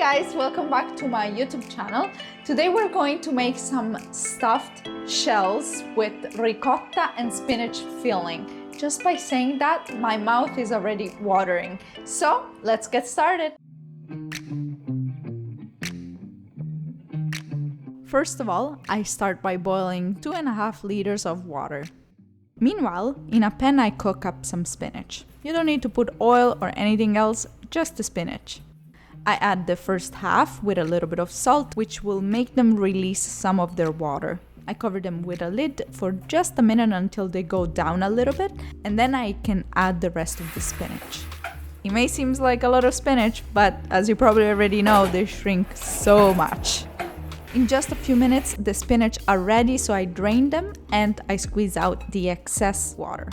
guys, welcome back to my YouTube channel. Today we're going to make some stuffed shells with ricotta and spinach filling. Just by saying that, my mouth is already watering. So let's get started. First of all, I start by boiling 2.5 liters of water. Meanwhile, in a pan I cook up some spinach. You don't need to put oil or anything else, just the spinach. I add the first half with a little bit of salt, which will make them release some of their water. I cover them with a lid for just a minute until they go down a little bit, and then I can add the rest of the spinach. It may seem like a lot of spinach, but as you probably already know, they shrink so much. In just a few minutes, the spinach are ready, so I drain them and I squeeze out the excess water.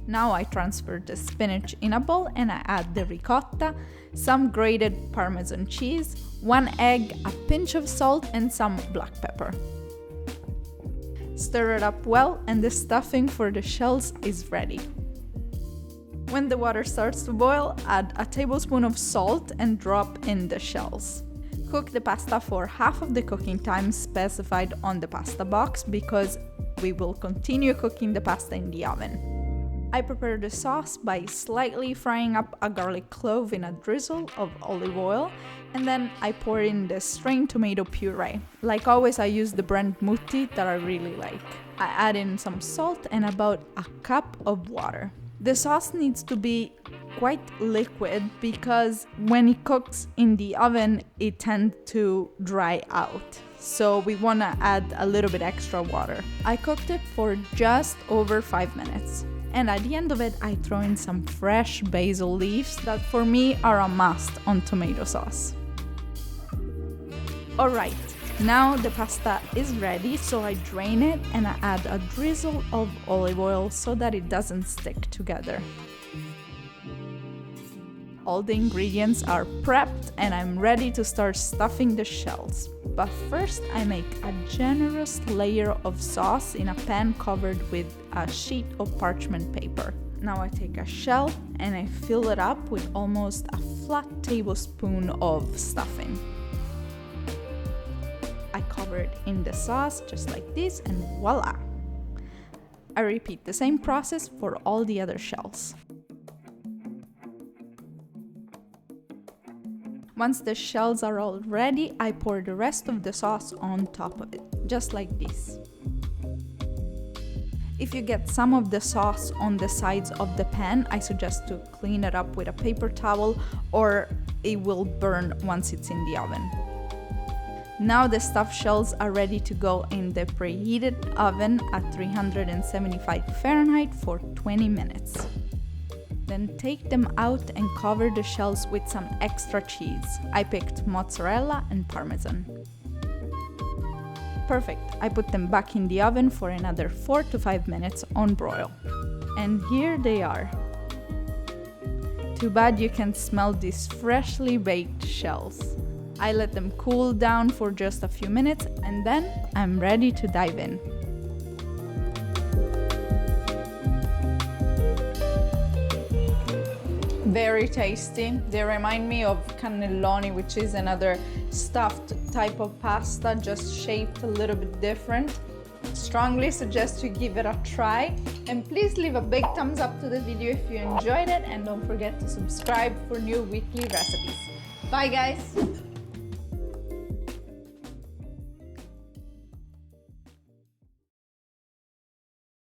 Now I transfer the spinach in a bowl and I add the ricotta, some grated parmesan cheese, 1 egg, a pinch of salt and some black pepper. Stir it up well and the stuffing for the shells is ready. When the water starts to boil, add a tablespoon of salt and drop in the shells. Cook the pasta for half of the cooking time specified on the pasta box because we will continue cooking the pasta in the oven. I prepare the sauce by slightly frying up a garlic clove in a drizzle of olive oil, and then I pour in the strained tomato puree. Like always, I use the brand Mutti that I really like. I add in some salt and about a cup of water. The sauce needs to be quite liquid because when it cooks in the oven, it tends to dry out. So we want to add a little bit extra water. I cooked it for just over 5 minutes. And at the end of it, I throw in some fresh basil leaves that for me are a must on tomato sauce. Alright, now the pasta is ready, so I drain it and I add a drizzle of olive oil so that it doesn't stick together. All the ingredients are prepped and I'm ready to start stuffing the shells. But first I make a generous layer of sauce in a pan covered with a sheet of parchment paper. Now I take a shell and I fill it up with almost a flat tablespoon of stuffing. I cover it in the sauce just like this and voila! I repeat the same process for all the other shells. Once the shells are all ready, I pour the rest of the sauce on top of it, just like this. If you get some of the sauce on the sides of the pan, I suggest to clean it up with a paper towel or it will burn once it's in the oven. Now the stuffed shells are ready to go in the preheated oven at 375 Fahrenheit for 20 minutes. Then take them out and cover the shells with some extra cheese. I picked mozzarella and parmesan. Perfect, I put them back in the oven for another 4 to 5 minutes on broil. And here they are. Too bad you can smell these freshly baked shells. I let them cool down for just a few minutes and then I'm ready to dive in. Very tasty. They remind me of cannelloni, which is another stuffed type of pasta, just shaped a little bit different. Strongly suggest you give it a try. And please leave a big thumbs up to the video if you enjoyed it, and don't forget to subscribe for new weekly recipes. Bye guys!